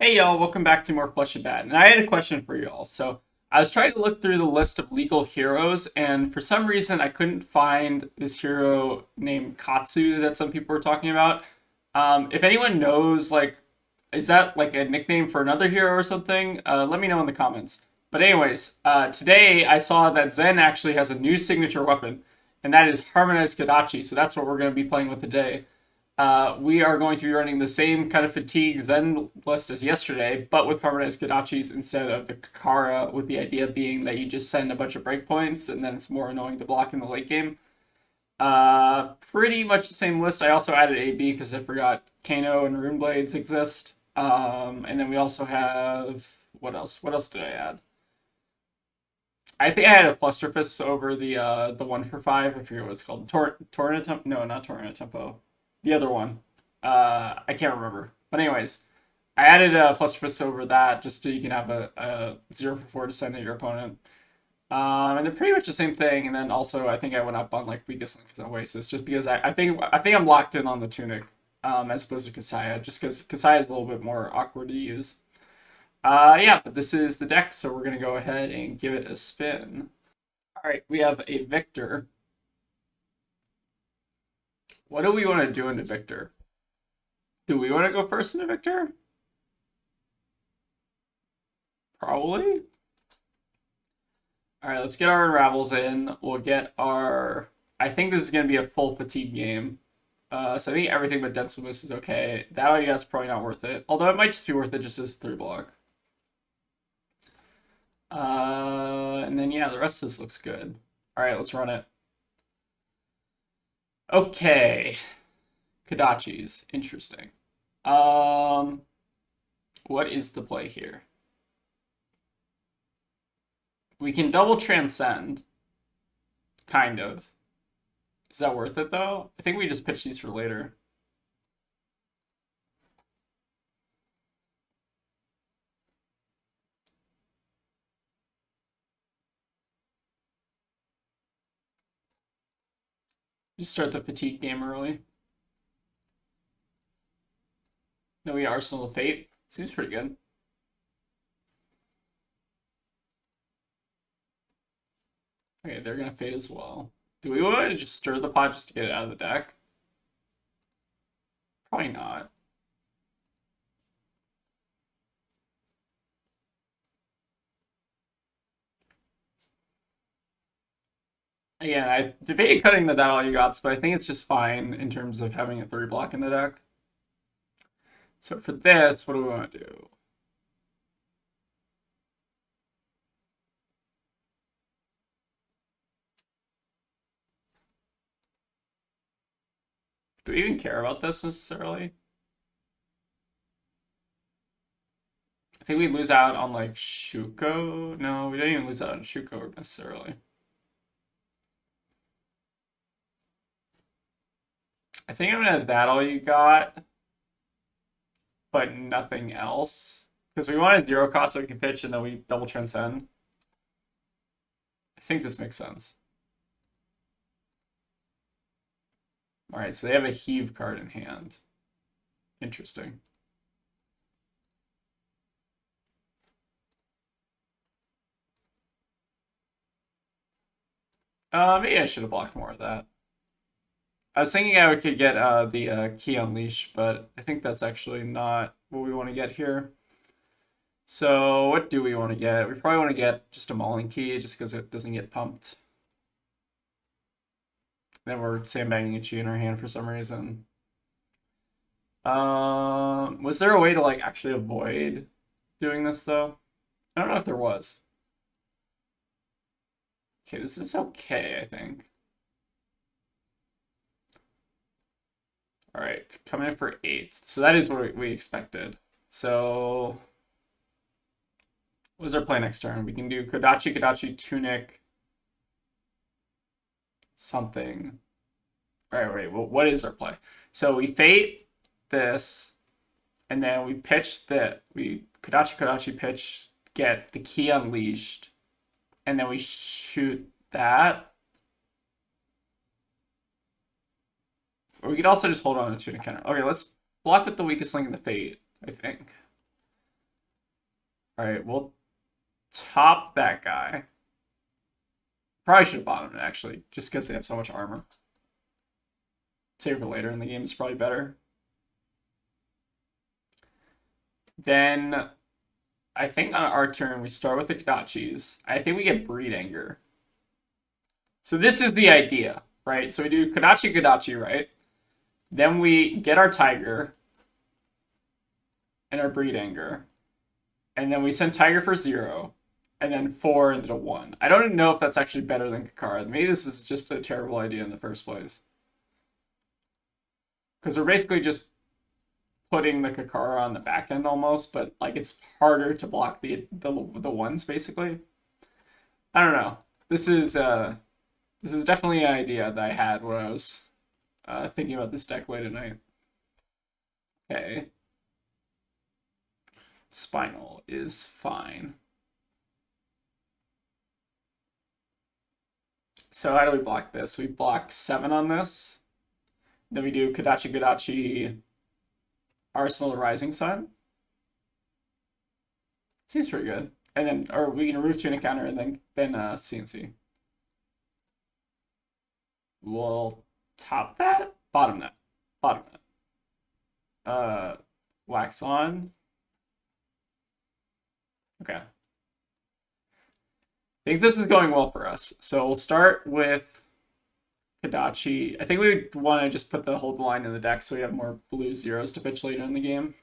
Hey y'all, welcome back to more Flesh and Bat. And I had a question for y'all. So I was trying to look through the list of legal heroes, and for some reason I couldn't find this hero named Katsu that some people were talking about. If anyone knows, like, is that like a nickname for another hero or something? Let me know in the comments. But anyways, today I saw that Zen actually has a new signature weapon, and that is Harmonized Kodachi. So that's what we're going to be playing with today. We are going to be running the same kind of fatigue Zen list as yesterday, but with harmonized Kodachis instead of the Kakara, with the idea being that you just send a bunch of breakpoints and then it's more annoying to block in the late game. Pretty much the same list. I also added AB because I forgot Kano and Rune Blades exist. And then we also have what else? What else did I add? I think I had a Flusterfist over the 1 for 5. I forget what it's called. Torrent Tempo? No, not Torrent Tempo. The other one. I can't remember. But anyways, I added a Flusterfist over that just so you can have a 0 for 4 to send at your opponent. And then pretty much the same thing. And then also I think I went up on like weakest link and Oasis just because I think I'm locked in on the Tunic as opposed to Kasaya, just because Kasaya is a little bit more awkward to use. Yeah, but this is the deck, so we're gonna go ahead and give it a spin. All right, we have a Victor. What do we want to do into Victor? Do we want to go first into Victor? Probably. All right, let's get our unravels in. We'll get our. I think this is gonna be a full fatigue game. So I think everything but Dense Mist is okay. That all you guys probably not worth it. Although it might just be worth it just as 3 block. And then yeah, the rest of this looks good. All right, let's run it. Okay, Kodachis, interesting. Um, what is the play here? We can double transcend, kind of. Is that worth it though? I think we just pitch these for later. Just start the fatigue game early. Then we Arsenal of Fate. Seems pretty good. Okay, they're gonna fade as well. Do we want to just stir the pot just to get it out of the deck? Probably not. Again, I debated cutting the All You Gots, but I think it's just fine in terms of having a 3 block in the deck. So for this, what do we want to do? Do we even care about this necessarily? I think we lose out on like Shuko. No, we don't even lose out on Shuko necessarily. I think I'm gonna have that all you got, but nothing else. Because we want a 0 cost so we can pitch and then we double transcend. I think this makes sense. Alright, so they have a heave card in hand. Interesting. Maybe I should have blocked more of that. I was thinking I could get the Key Unleash, but I think that's actually not what we want to get here. So what do we want to get? We probably want to get just a Mauling Key just because it doesn't get pumped. Then we're sandbagging a Chi in our hand for some reason. Was there a way to like actually avoid doing this though? I don't know if there was. Okay, this is okay, I think. All right, coming in for 8. So that is what we expected. So what is our play next turn? We can do Kodachi, Kodachi, Tunic, something. All right, wait. Well, what is our play? So we fate this, and then we pitch we Kodachi, Kodachi pitch, get the Key Unleashed, and then we shoot that. Or we could also just hold on to Tunic counter. Okay, let's block with the weakest link in the fate, I think. All right, we'll top that guy. Probably should have bottomed it, actually, just because they have so much armor. Save for later in the game is probably better. Then, I think on our turn, we start with the Kodachis. I think we get Breed Anger. So this is the idea, right? So we do Kodachi, Kodachi, right? Then we get our Tiger and our Breed Anger. And then we send Tiger for 0. And then 4 into 1. I don't know if that's actually better than Kakara. Maybe this is just a terrible idea in the first place. Because we're basically just putting the Kakara on the back end almost, but like it's harder to block the ones basically. I don't know. This is definitely an idea that I had when I was thinking about this deck late at night. Okay. Spinal is fine. So how do we block this? We block 7 on this. Then we do Kodachi Kodachi Arsenal Rising Sun. Seems pretty good. And then, or we can remove tune counter and then CNC. We'll top that, bottom that, bottom that. Wax on. Okay. I think this is going well for us. So we'll start with Kodachi. I think we want to just put the hold line in the deck so we have more blue zeros to pitch later in the game.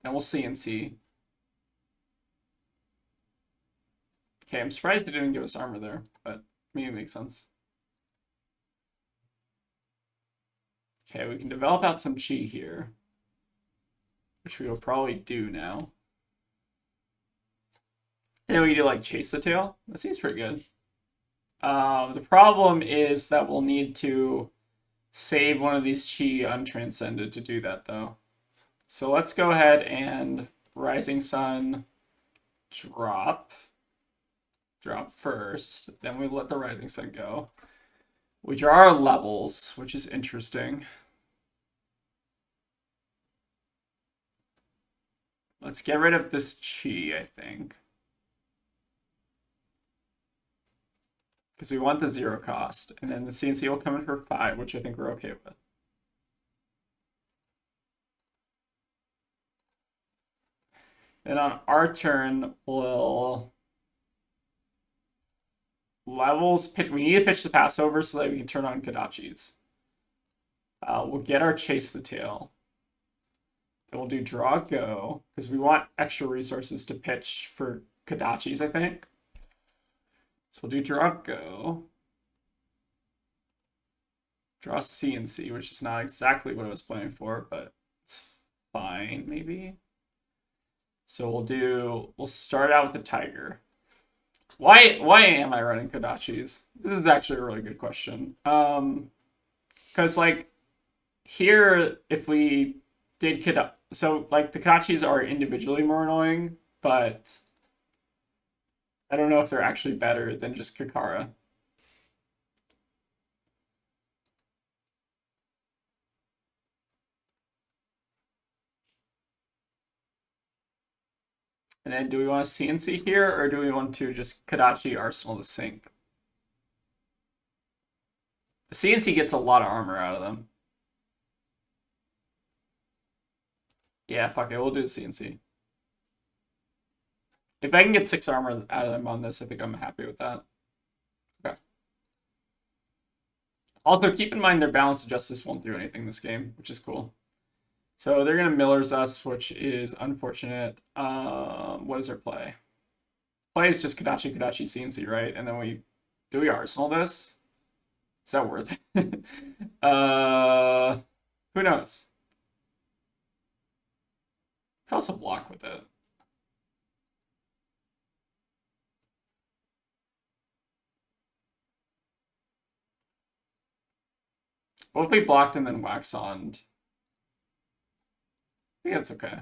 And we'll CNC. Okay, I'm surprised they didn't give us armor there, but maybe it makes sense. Okay, we can develop out some chi here, which we will probably do now. And we do like chase the tail. That seems pretty good. The problem is that we'll need to save one of these chi untranscended to do that though. So let's go ahead and Rising Sun drop. Drop first, then we let the Rising Sun go. We draw our levels, which is interesting. Let's get rid of this chi, I think. Because we want the 0 cost. And then the CNC will come in for 5, which I think we're okay with. Then on our turn, we'll levels pitch. We need to pitch the Passover so that we can turn on Kodachis. We'll get our Chase the Tail. Then we'll do Draw Go because we want extra resources to pitch for Kodachis, I think. So we'll do Draw Go. Draw CNC, which is not exactly what I was planning for, but it's fine, maybe. So we'll start out with the Tiger. Why am I running Kodachis? This is actually a really good question. Because like here, if we did Kodachi, so like the Kodachis are individually more annoying, but I don't know if they're actually better than just Kakara. And then do we want to CNC here, or do we want to just Kodachi Arsenal to sync? The CNC gets a lot of armor out of them. Yeah, fuck it, we'll do the CNC. If I can get 6 armor out of them on this, I think I'm happy with that. Okay. Also, keep in mind their balance of justice won't do anything this game, which is cool. So they're going to Miller's us, which is unfortunate. What is their play? Play is just Kodachi, Kodachi, CNC, right? And then do we Arsenal this? Is that worth it? Who knows? Could also block with it. What if we blocked and then wax on? I think that's okay.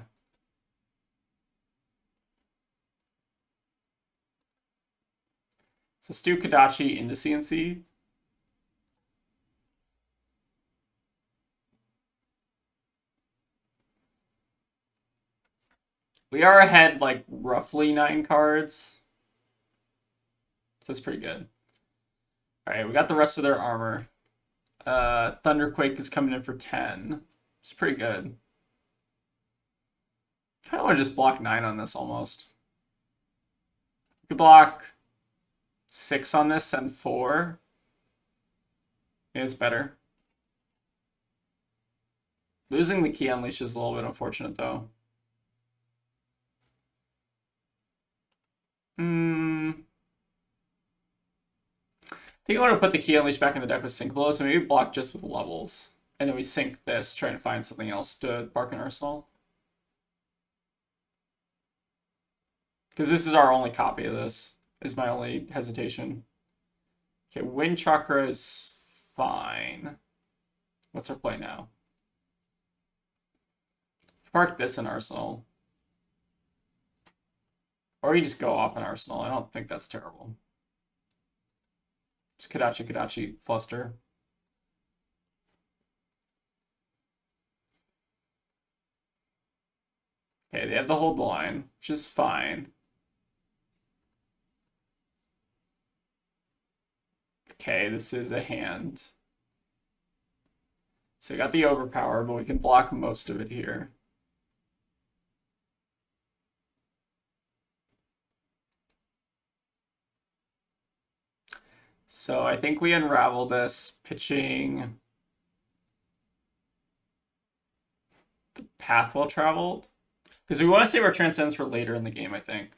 So Stu Kodachi into CNC. We are ahead like roughly 9 cards. So that's pretty good. Alright, we got the rest of their armor. Thunderquake is coming in for 10. It's pretty good. I kind of want to just block 9 on this almost. We could block 6 on this and 4. It's better. Losing the key unleash is a little bit unfortunate though. I think I want to put the key unleash back in the deck with Sync Blow, so maybe block just with levels. And then we sync this, trying to find something else to Bark and Arsenal. Because this is our only copy of this, is my only hesitation. Okay, Wind Chakra is fine. What's our play now? Park this in Arsenal. Or you just go off in Arsenal. I don't think that's terrible. Just Kodachi, Fluster. Okay, they have the hold line, which is fine. Okay, this is a hand. So we got the overpower, but we can block most of it here. So I think we unravel this, pitching the path well traveled. Because we want to save our transcends for later in the game, I think.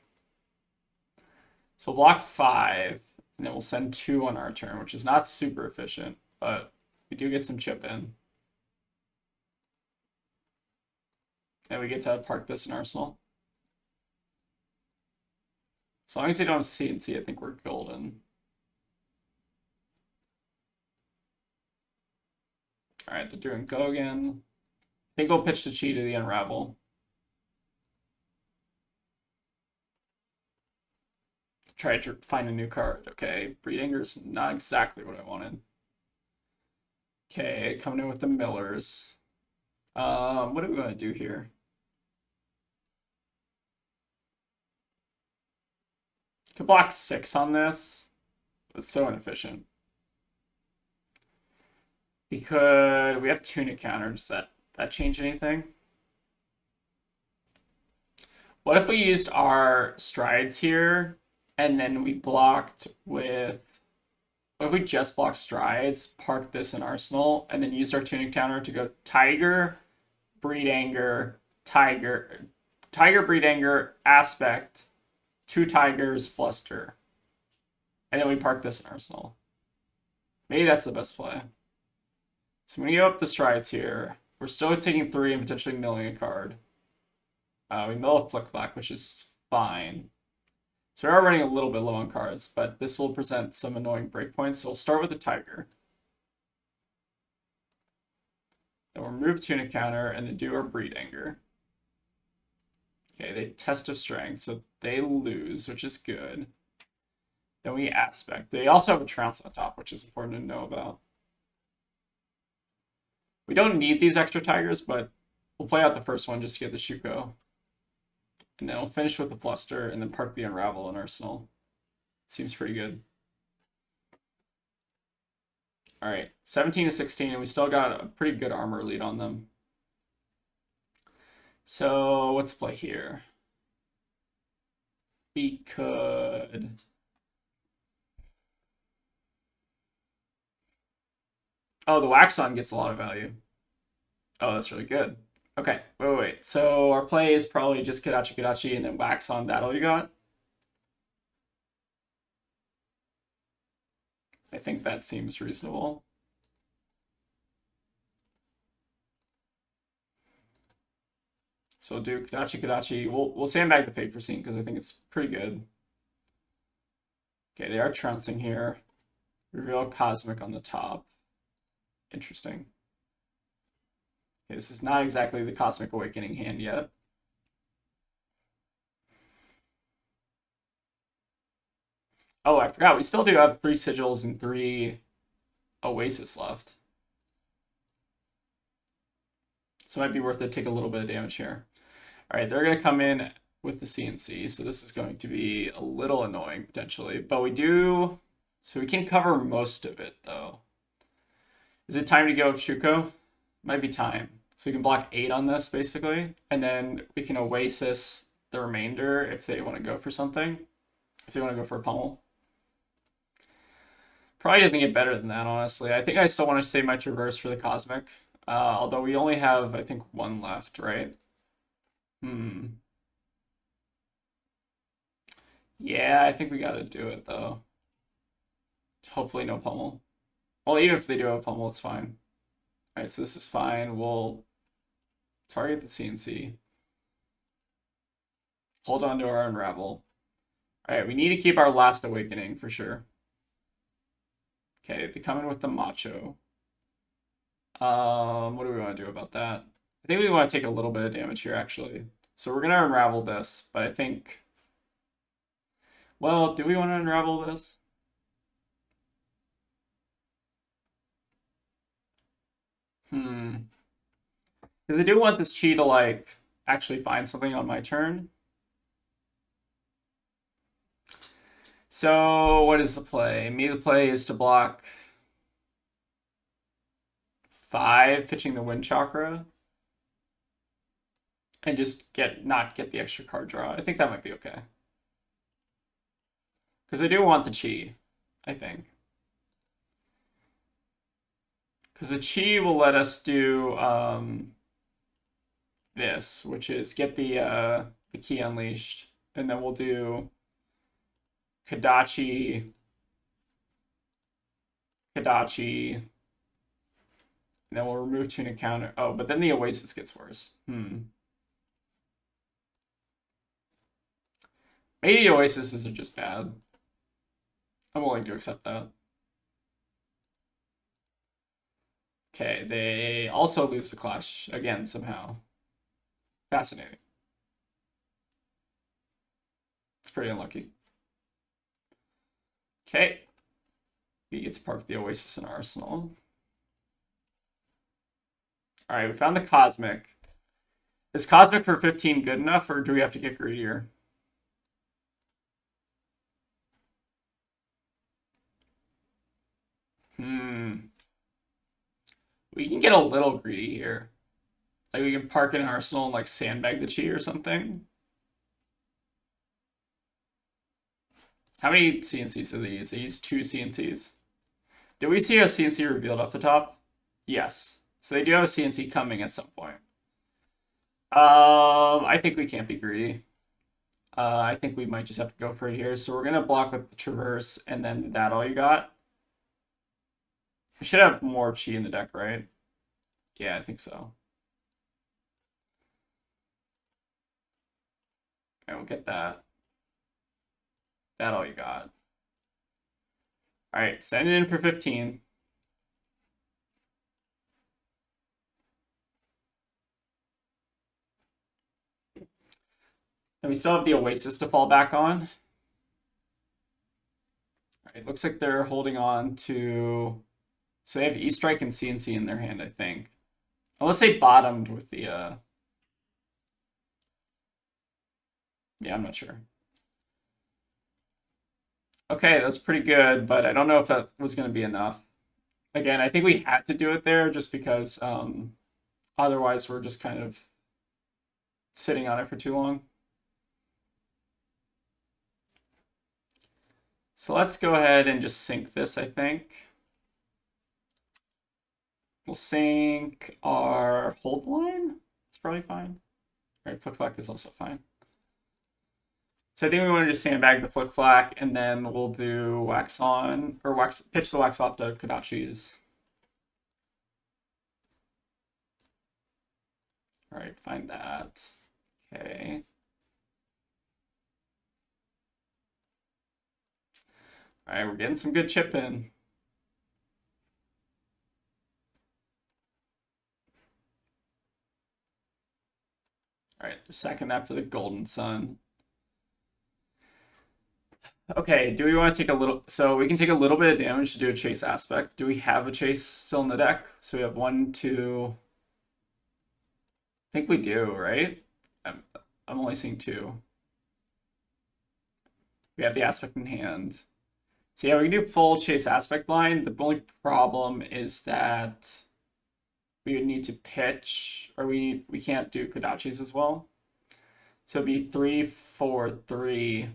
So block 5, and then we'll send 2 on our turn, which is not super efficient, but we do get some chip in. And we get to park this in Arsenal. As long as they don't have CNC, I think we're golden. Alright, they're doing go again. I think we'll pitch the Chi to the unravel. Try to find a new card. Okay, Breed Anger is not exactly what I wanted. Okay, coming in with the Millers. What are we going to do here? Could block 6 on this. It's so inefficient. We have Tunic counter. Does that change anything? What if we used our strides here and then we blocked with, what if we just blocked strides, parked this in Arsenal, and then used our Tunic counter to go Tiger, Breed Anger, Tiger, Breed Anger, Aspect, 2 Tigers, Fluster. And then we park this in Arsenal. Maybe that's the best play. So I'm going to go up the strides here. We're still taking 3 and potentially milling a card. We mill a Flick Flack, which is fine. So we are running a little bit low on cards, but this will present some annoying breakpoints. So we'll start with the Tiger. Then we'll remove Tunic counter and then do our Breed Anger. Okay, they test of strength, so they lose, which is good. Then we Aspect. They also have a Trounce on top, which is important to know about. We don't need these extra Tigers, but we'll play out the first one just to get the Shuko. And then we'll finish with the Fluster and then park the Unravel in Arsenal. Seems pretty good. Alright, 17 to 16, and we still got a pretty good armor lead on them. So let's play here. We could... Oh, the Wax On gets a lot of value. Oh, that's really good. Okay, wait. So our play is probably just Kodachi, and then Wax On, that all you got? I think that seems reasonable. So we'll do Kodachi. We'll sandbag the Fate Foreseen because I think it's pretty good. Okay, they are trouncing here. Reveal Cosmic on the top. Interesting. Okay, this is not exactly the Cosmic Awakening hand yet. Oh, I forgot. We still do have 3 Sigils and 3 Oasis left. So it might be worth it to take a little bit of damage here. All right, they're going to come in with the CNC, so this is going to be a little annoying potentially, but we do, so we can cover most of it though. Is it time to go up Shuko? Might be time. So we can block 8 on this basically, and then we can Oasis the remainder if they want to go for something, if they want to go for a pummel. Probably doesn't get better than that, honestly. I think I still want to save my Traverse for the Cosmic, although we only have, I think, 1 left, right? Yeah, I think we gotta do it though. Hopefully no pummel. Well, even if they do have a pummel, it's fine. Alright, so this is fine. We'll target the CNC. Hold on to our Unravel. Alright, we need to keep our Last Awakening for sure. Okay, they come in with the Macho. What do we want to do about that? I think we want to take a little bit of damage here, actually. So we're going to Unravel this, but I think... Well, do we want to Unravel this? Because I do want this Chi to, like, actually find something on my turn. So, what is the play? The play is to block 5, pitching the Wind Chakra, and just not get the extra card draw. I think that might be okay. Because I do want the Chi, I think. Because the Chi will let us do this, which is get the key unleashed, and then we'll do kodachi, and then we'll remove tune counter. Oh, but then the Oasis gets worse. Maybe the Oasis are just bad. I'm willing to accept that. Okay, they also lose the Clash again somehow. Fascinating. It's pretty unlucky. Okay. We get to park the Oasis in our arsenal. Alright, we found the Cosmic. Is Cosmic for 15 good enough, or do we have to get greedier? We can get a little greedy here. Like, we can park in an arsenal and, like, sandbag the Chi or something. How many CNCs do they use? They use 2 CNCs. Did we see a CNC revealed off the top? Yes. So they do have a CNC coming at some point. I think we can't be greedy. I think we might just have to go for it here. So we're going to block with the Traverse, and then that all you got? We should have more Chi in the deck, right? Yeah, I think so. And we'll get that. That all you got. Alright, send it in for 15. And we still have the Oasis to fall back on. Alright, looks like they're holding on to... So they have E-Strike and CNC in their hand, I think. Unless they bottomed with the... Yeah, I'm not sure. Okay, that's pretty good, but I don't know if that was going to be enough. Again, I think we had to do it there just because otherwise we're just kind of sitting on it for too long. So let's go ahead and just sync this, I think. We'll sync our hold line. It's probably fine. All right, Flick Flack is also fine. So I think we want to just sandbag the Flick Flack, and then we'll do wax on, or pitch the wax off to Kodachi's. All right, find that. Okay. All right, we're getting some good chip in. All right, second after the Golden Sun. Okay, do we want to take a little... So we can take a little bit of damage to do a chase aspect. Do we have a chase still in the deck? So we have 1, 2... I think we do, right? I'm only seeing 2. We have the aspect in hand. So yeah, we can do full chase aspect line. The only problem is that we would need to pitch, or we can't do kodachis as well. So it'd be 3, 4, 3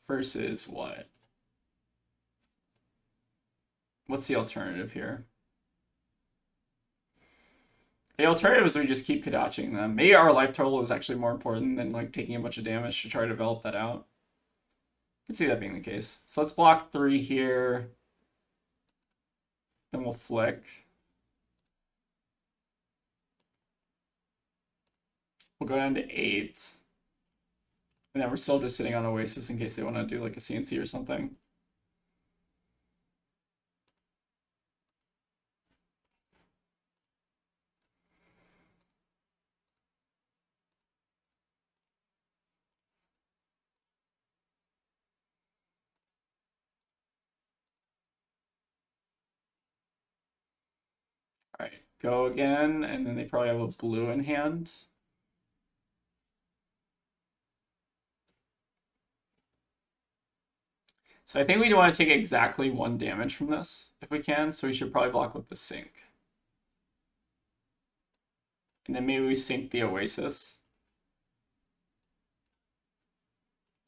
versus what? What's the alternative here? The alternative is we just keep kodachiing them. Maybe our life total is actually more important than like taking a bunch of damage to try to develop that out. I can see that being the case. So let's block 3 here. Then we'll flick. We'll go down to 8. And then we're still just sitting on Oasis in case they want to do like a CNC or something. All right, go again, and then they probably have a blue in hand. So I think we want to take exactly 1 damage from this, if we can, so we should probably block with the Sync. And then maybe we Sync the Oasis.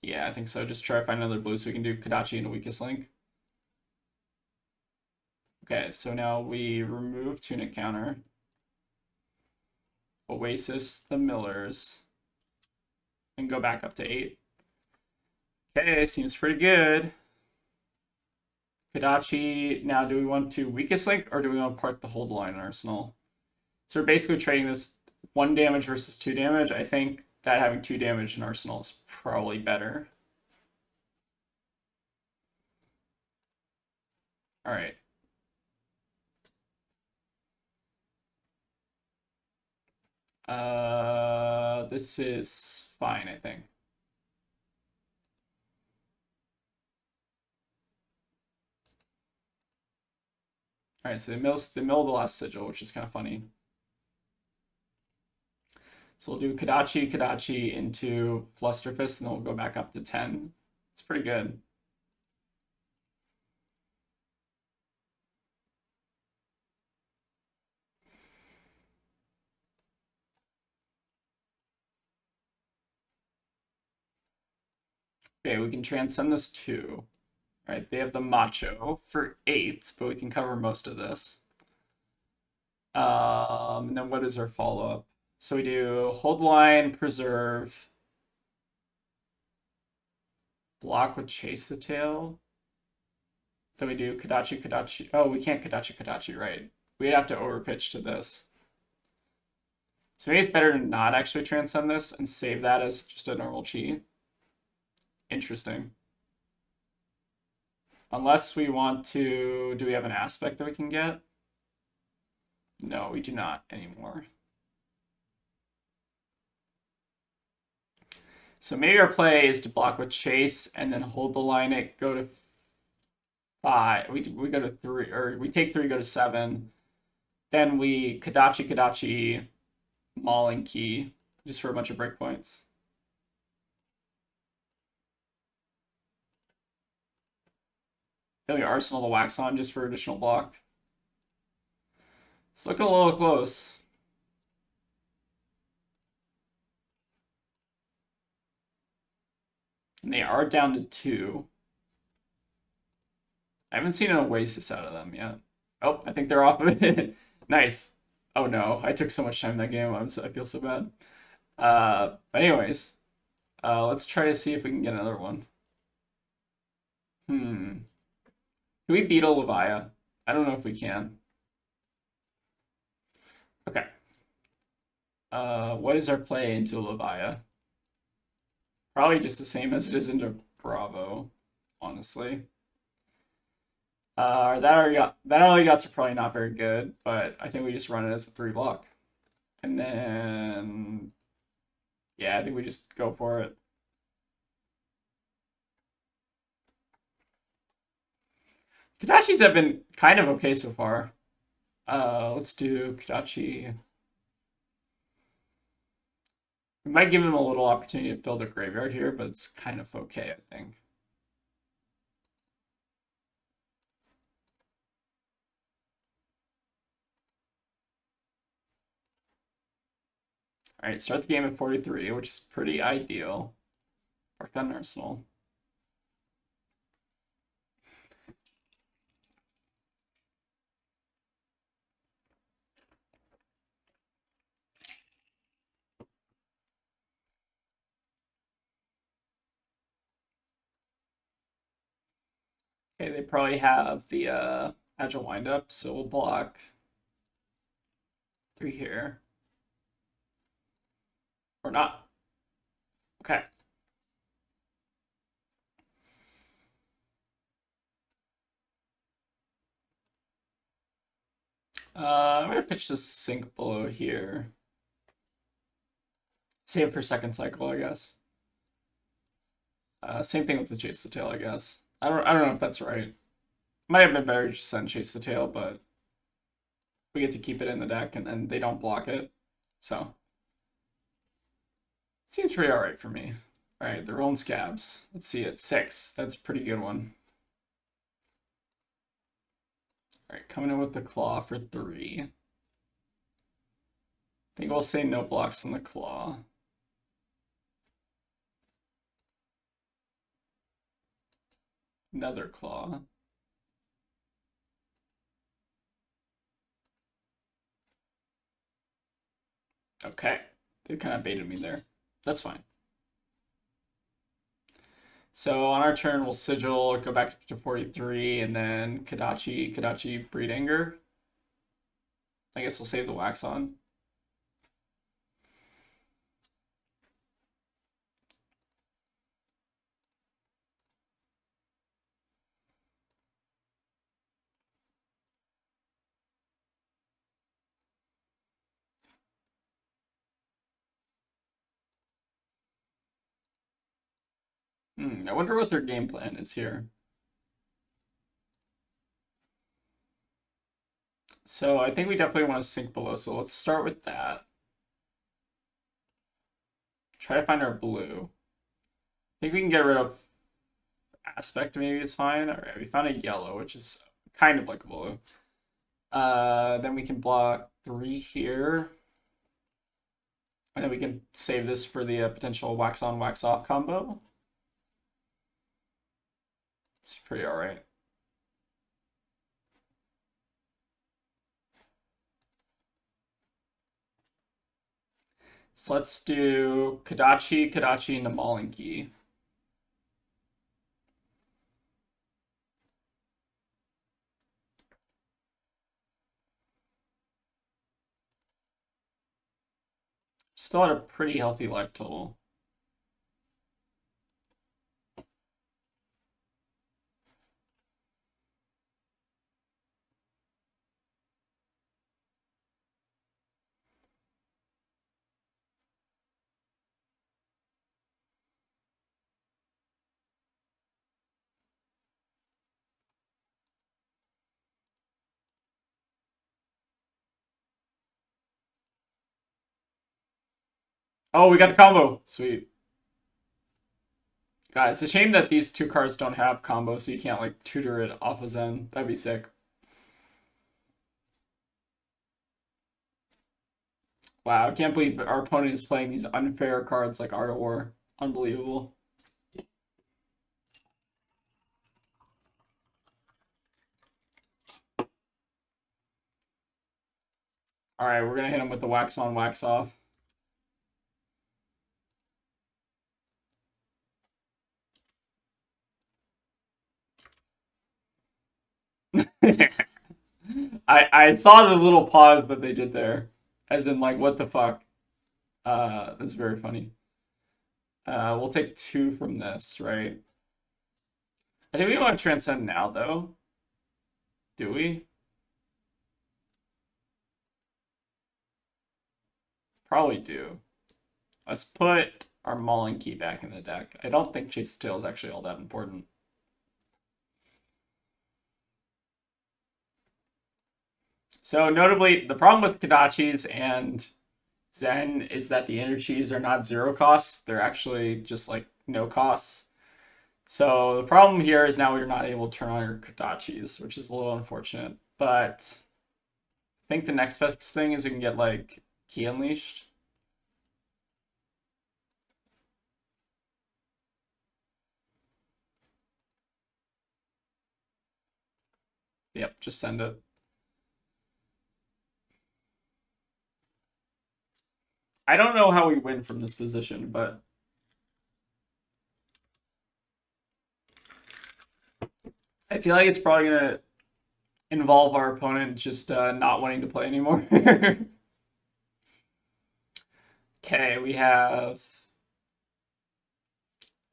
Yeah, I think so. Just try to find another blue so we can do Kodachi and a Weakest Link. Okay, so now we remove Tunic Counter. Oasis the Millers. And go back up to 8. Okay, seems pretty good. Kodachi, now do we want to Weakest Link or do we want to park the Hold Line in Arsenal? So we're basically trading this 1 damage versus 2 damage. I think that having 2 damage in Arsenal is probably better. All right. This is fine, I think. All right, so they mill the last sigil, which is kind of funny. So we'll do Kodachi, Kodachi into Flusterfist, and then we'll go back up to 10. It's pretty good. Okay, we can transcend this too. All right, they have the Macho for 8, but we can cover most of this. And then what is our follow-up? So we do Hold Line, Preserve, block with Chase the Tail. Then we do Kodachi, Kodachi. Oh, we can't Kodachi, Kodachi, right? We'd have to overpitch to this. So maybe it's better to not actually transcend this and save that as just a normal chi. Interesting. Unless we want to, do we have an aspect that we can get? No, we do not anymore. So maybe our play is to block with Chase and then hold the line it, go to 5. We go to 3, or we take 3, go to 7. Then we Kodachi, Kodachi, Mauling Key, just for a bunch of breakpoints. Then we Arsenal the Wax On just for additional block. It's looking a little close. And they are down to 2. I haven't seen an Oasis out of them yet. Oh, I think they're off of it. Nice. Oh no, I took so much time in that game. I feel so bad. But anyways, let's try to see if we can get another one. Can we beat a Levia? I don't know if we can. Okay. What is our play into Levia? Probably just the same as it is into Bravo, honestly. That early guts are probably not very good, but I think we just run it as a 3 block. And then, yeah, I think we just go for it. Kodachis have been kind of okay so far. Let's do Kodachi. We might give him a little opportunity to fill the graveyard here, but it's kind of okay, I think. All right, start the game at 43, which is pretty ideal. Park that in Arsenal. Okay, they probably have the agile windup, so we'll block 3 here. Or not. Okay. I'm gonna pitch this sink below here. Save for second cycle, I guess. Same thing with the chase the tail, I guess. I don't know if that's right. Might have been better to just send chase the tail, but we get to keep it in the deck and then they don't block it. So seems pretty alright for me. Alright, they're rolling scabs. Let's see it. 6. That's a pretty good one. Alright, coming in with the claw for 3. I think we'll say no blocks on the claw. Another claw. Okay. They kind of baited me there. That's fine. So on our turn, we'll sigil, go back to 43, and then Kodachi, breed anger. I guess we'll save the wax on. I wonder what their game plan is here. So I think we definitely want to sink below, so let's start with that. Try to find our blue. I think we can get rid of aspect, maybe it's fine. All right, we found a yellow, which is kind of like a blue. Then we can block 3 here. And then we can save this for the potential wax on, wax off combo. It's pretty alright. So let's do Kodachi, and the Malinki. Still had a pretty healthy life total. Oh, we got the combo. Sweet. God, it's a shame that these 2 cards don't have combo, so you can't like tutor it off of Zen. That'd be sick. Wow, I can't believe our opponent is playing these unfair cards like Art of War. Unbelievable. Alright, we're gonna hit him with the wax on, wax off. I saw the little pause that they did there. As in like what the fuck. That's very funny. We'll take 2 from this, right? I think we want to transcend now though. Do we? Probably do. Let's put our Mauling key back in the deck. I don't think Chase Tail is actually all that important. So notably, the problem with Kodachis and Zen is that the energies are not zero costs, they're actually just like no costs. So the problem here is now you're not able to turn on your kodachis, which is a little unfortunate. But I think the next best thing is we can get like Key Unleashed. Yep, just send it. I don't know how we win from this position, but I feel like it's probably gonna involve our opponent just not wanting to play anymore. Okay, we have.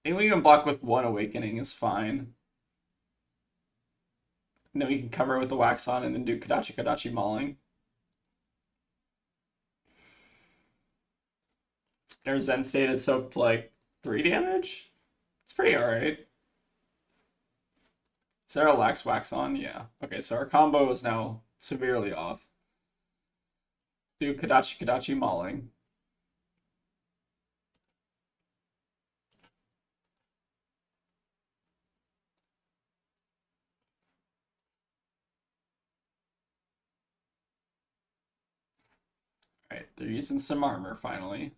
I think we can block with one Awakening is fine. And then we can cover it with the Wax On and then do Kodachi Kodachi Mauling. Their Zen State is soaked like 3 damage. It's pretty alright. Is there a Lax Wax On? Yeah. Okay, so our combo is now severely off. Do Kodachi Kodachi Mauling. Alright, they're using some armor finally.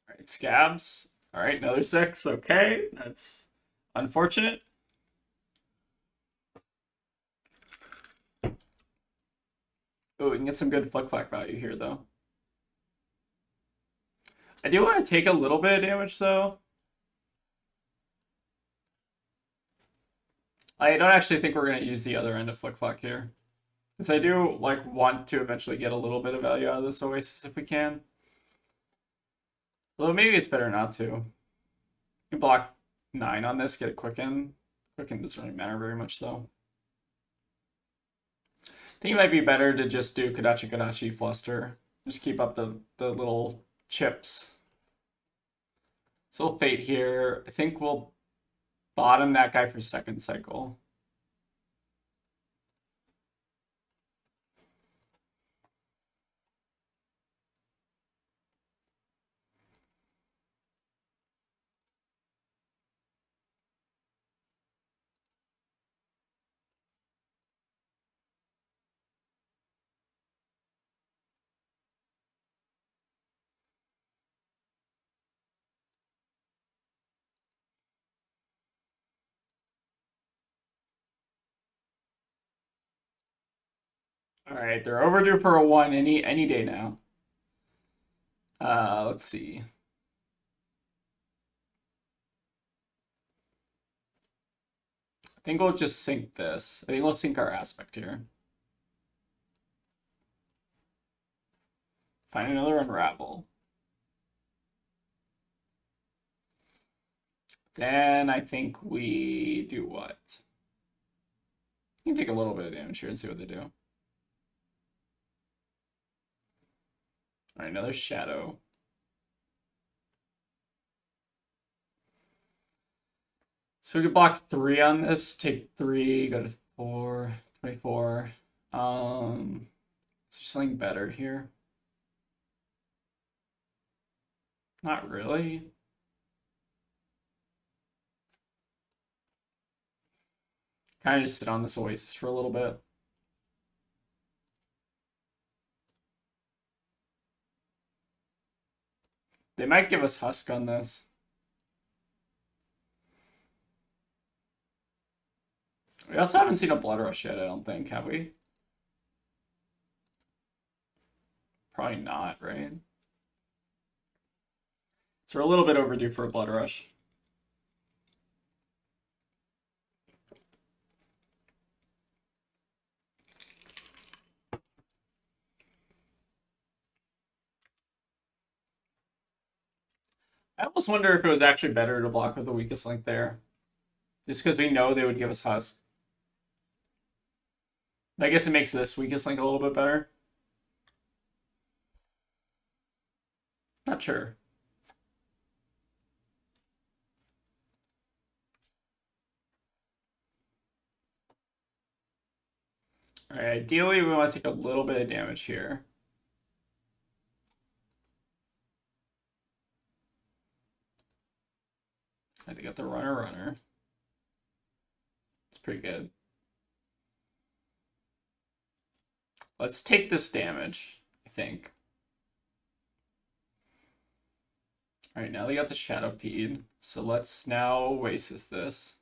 Alright, Scabs. Alright, another 6. Okay, that's unfortunate. Oh, we can get some good Flick Flack value here, though. I do want to take a little bit of damage, though. I don't actually think we're going to use the other end of Flick Flack here. Because I do like want to eventually get a little bit of value out of this Oasis if we can. Although maybe it's better not to. You block 9 on this, get a Quicken. Quicken doesn't really matter very much, though. I think it might be better to just do Kodachi Kodachi Fluster. Just keep up the little chips. So we'll Fate here. I think we'll bottom that guy for second cycle. All right, they're overdue for a 1 any day now. Let's see. I think we'll just sync this. I think we'll sync our aspect here. Find another unravel. Then I think we do what? You can take a little bit of damage here and see what they do. All right, another shadow. So we could block 3 on this, take 3, go to 4, 24. Is there something better here? Not really. Kind of just sit on this Oasis for a little bit. They might give us Husk on this. We also haven't seen a Blood Rush yet, I don't think, have we? Probably not, right? So we're a little bit overdue for a Blood Rush. I almost wonder if it was actually better to block with the weakest link there. Just because we know they would give us Husk. I guess it makes this weakest link a little bit better. Not sure. All right, ideally we want to take a little bit of damage here. I think got the runner. It's pretty good. Let's take this damage, I think. All right, now they got the Shadow Pede. So let's now Oasis this.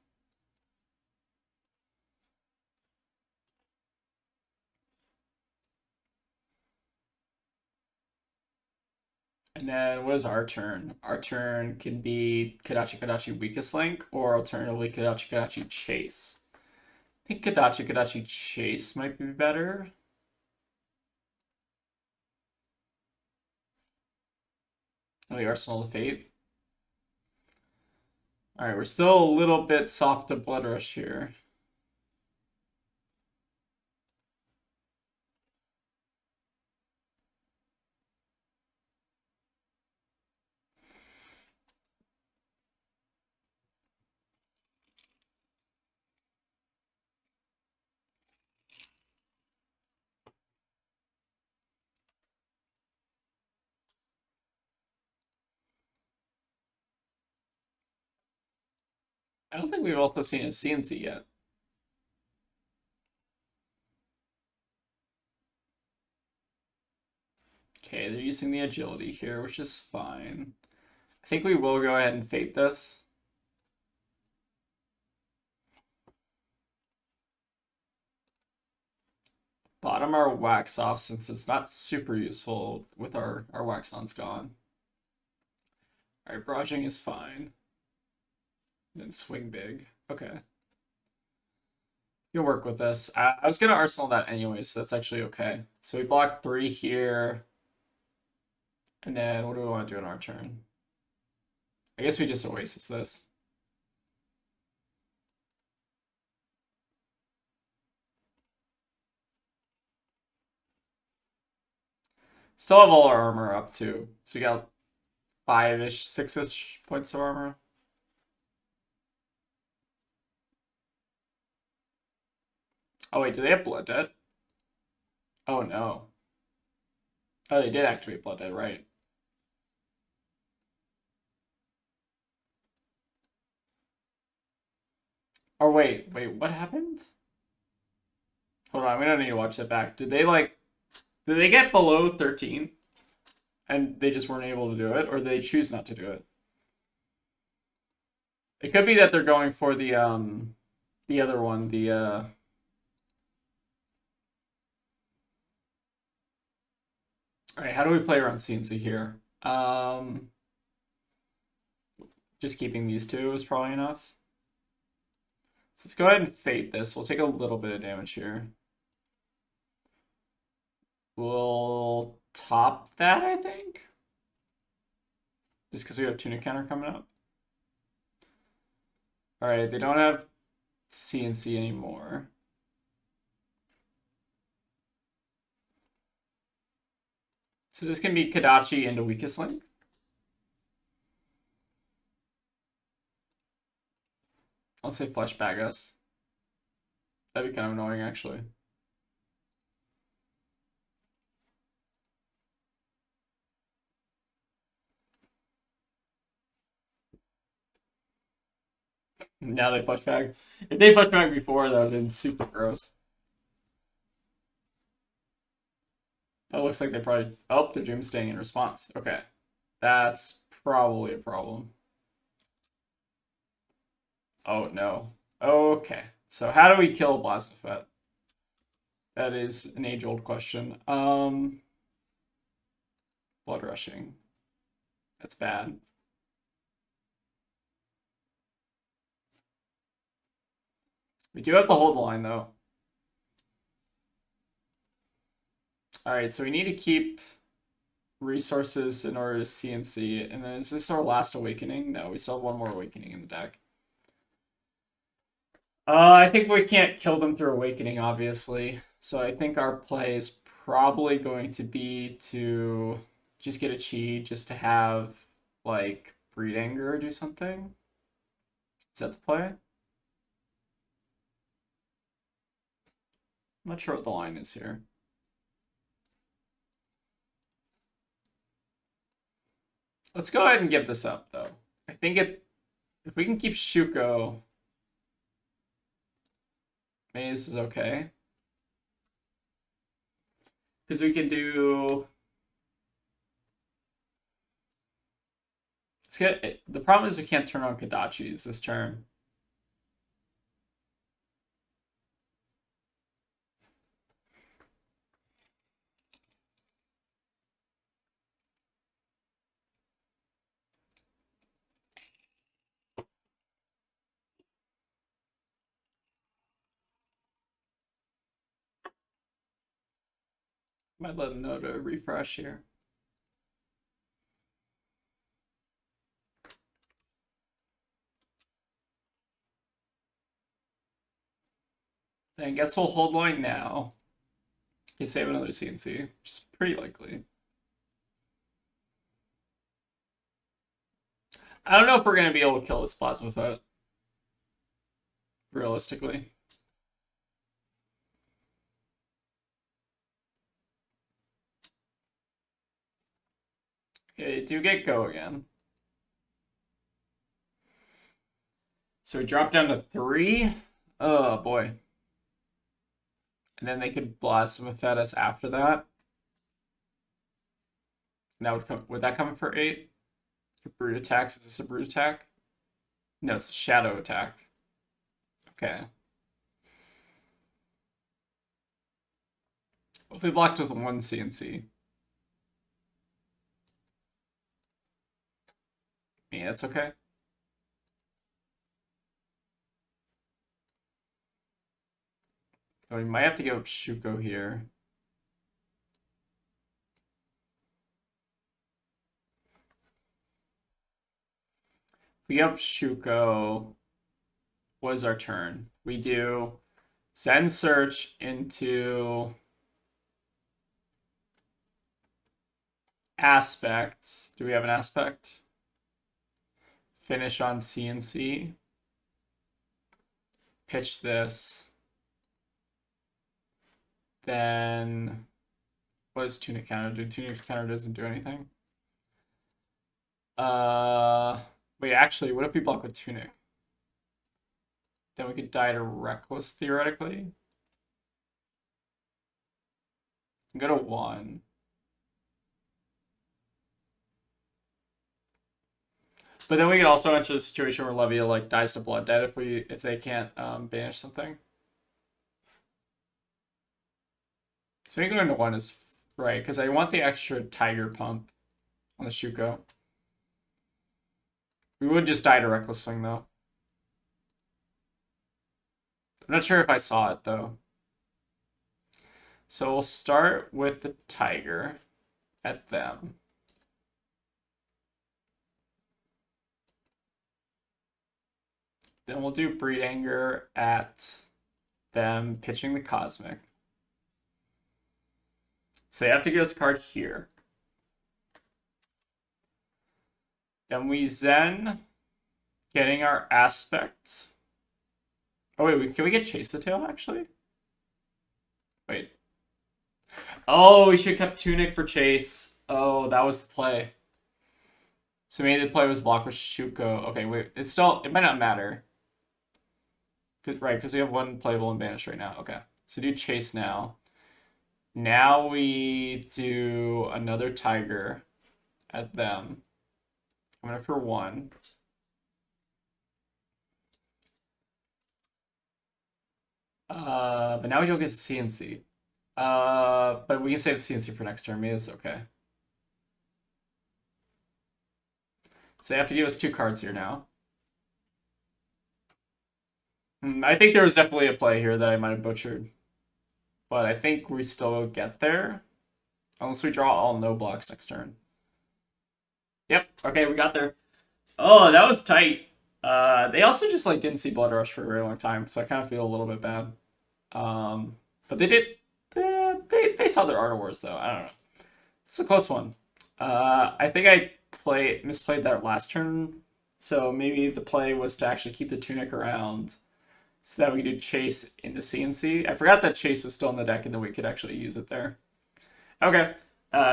And then what is our turn? Our turn can be Kodachi Weakest Link, or alternatively Kodachi Chase. I think Kodachi Chase might be better. Oh, the Arsenal of Fate. Alright, we're still a little bit soft to Blood Rush here. I don't think we've also seen a CNC yet. Okay, they're using the agility here, which is fine. I think we will go ahead and Fate this. Bottom our Wax off since it's not super useful with our Wax on's gone. Alright, barraging is fine. Then swing big. Okay. You'll work with this. I was gonna Arsenal that anyway, so that's actually okay. So we block 3 here. And then what do we want to do in our turn? I guess we just Oasis this. Still have all our armor up too. So we got 5-ish, 6-ish points of armor. Oh wait, do they have Blood Debt? Oh no. Oh, they did activate Blood Debt, right. Or wait, what happened? Hold on, we don't need to watch that back. Did they get below 13? And they just weren't able to do it, or they choose not to do it? It could be that they're going for the other one, Alright, how do we play around CNC here? Just keeping these two is probably enough. So let's go ahead and Fate this. We'll take a little bit of damage here. We'll top that, I think. Just because we have Tunic Counter coming up. Alright, they don't have CNC anymore. So this can be Kodachi into Weakest Link. Let's say Flesh Bag us. That'd be kind of annoying, actually. Now they Flesh Bag. If they Flesh Bag before, that would have been super gross. That looks like they probably... Oh, they're Doomsdaying in response. Okay. That's probably a problem. Oh, no. Okay. So how do we kill Blasphephet? That is an age-old question. Blood rushing. That's bad. We do have to hold the line, though. Alright, so we need to keep resources in order to CNC. And then is this our last Awakening? No, we still have one more Awakening in the deck. I think we can't kill them through Awakening, obviously. So I think our play is probably going to be to just get a Chi just to have, like, Breed Anger or do something. Is that the play? I'm not sure what the line is here. Let's go ahead and give this up, though. I think if we can keep Shuko, maybe this is okay. Because we can do... The problem is we can't turn on Kodachis this turn. Might let him know to refresh here. Then I guess we'll hold line now. You save another CNC, which is pretty likely. I don't know if we're going to be able to kill this Plasma Foot. Realistically. Okay, do get go again. So we drop down to 3. Oh boy. And then they could Plasma Fed us after that. And that would come. Would that come for 8? Brute attacks. Is this a brute attack? No, it's a shadow attack. Okay. What if we blocked with 1 CNC? Yeah, that's okay. So we might have to give up Shuko here. If we give up Shuko, what is our turn? We do Zen Search into Aspect. Do we have an Aspect? Finish on CNC. Pitch this. Then what does Tunic counter do? Tunic counter doesn't do anything. Wait, actually, what if we block with Tunic? Then we could die to Reckless, theoretically. Go to 1. But then we could also enter a situation where Levia like dies to Blood Dead if they can't banish something. So we go into 1 is right, because I want the extra Tiger Pump on the Shuko. We would just die to Reckless Swing, though. I'm not sure if I saw it, though. So we'll start with the Tiger at them. Then we'll do Breed Anger at them, pitching the Cosmic. So they have to get us a card here. Then we Zen, getting our Aspect. Oh wait, can we get Chase the Tail actually? Wait. Oh, we should have kept Tunic for Chase. Oh, that was the play. So maybe the play was block with Shuko. Okay, wait, it might not matter. Right, because we have 1 playable and banished right now. Okay, so do Chase now. Now we do another Tiger at them. Coming up for 1. But now we don't get to CNC. But we can save the CNC for next turn. Maybe it's okay. So they have to give us 2 cards here now. I think there was definitely a play here that I might have butchered. But I think we still get there. Unless we draw all no blocks next turn. Yep, okay, we got there. Oh, that was tight. They also just like didn't see Blood Rush for a very long time, so I kind of feel a little bit bad. But they did. They saw their Art of Wars though. I don't know. This is a close one. I think I misplayed that last turn, so maybe the play was to actually keep the Tunic around, so that we could chase into CNC. I forgot that chase was still in the deck and that we could actually use it there. Okay.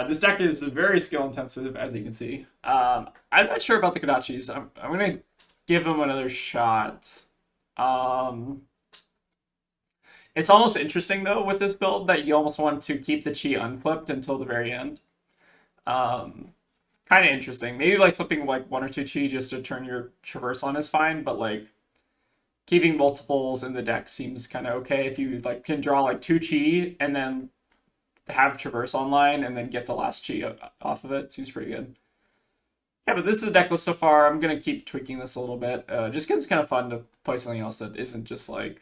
This deck is very skill intensive, as you can see. I'm not sure about the kodachis. I'm going to give them another shot. It's almost interesting, though, with this build that you almost want to keep the chi unflipped until the very end. Kind of interesting. Maybe like flipping like 1 or 2 chi just to turn your traverse on is fine, but like keeping multiples in the deck seems kind of okay if you like can draw like 2 chi and then have traverse online and then get the last chi off of it. Seems pretty good. Yeah, but this is the deck list so far. I'm gonna keep tweaking this a little bit, just because it's kind of fun to play something else that isn't just like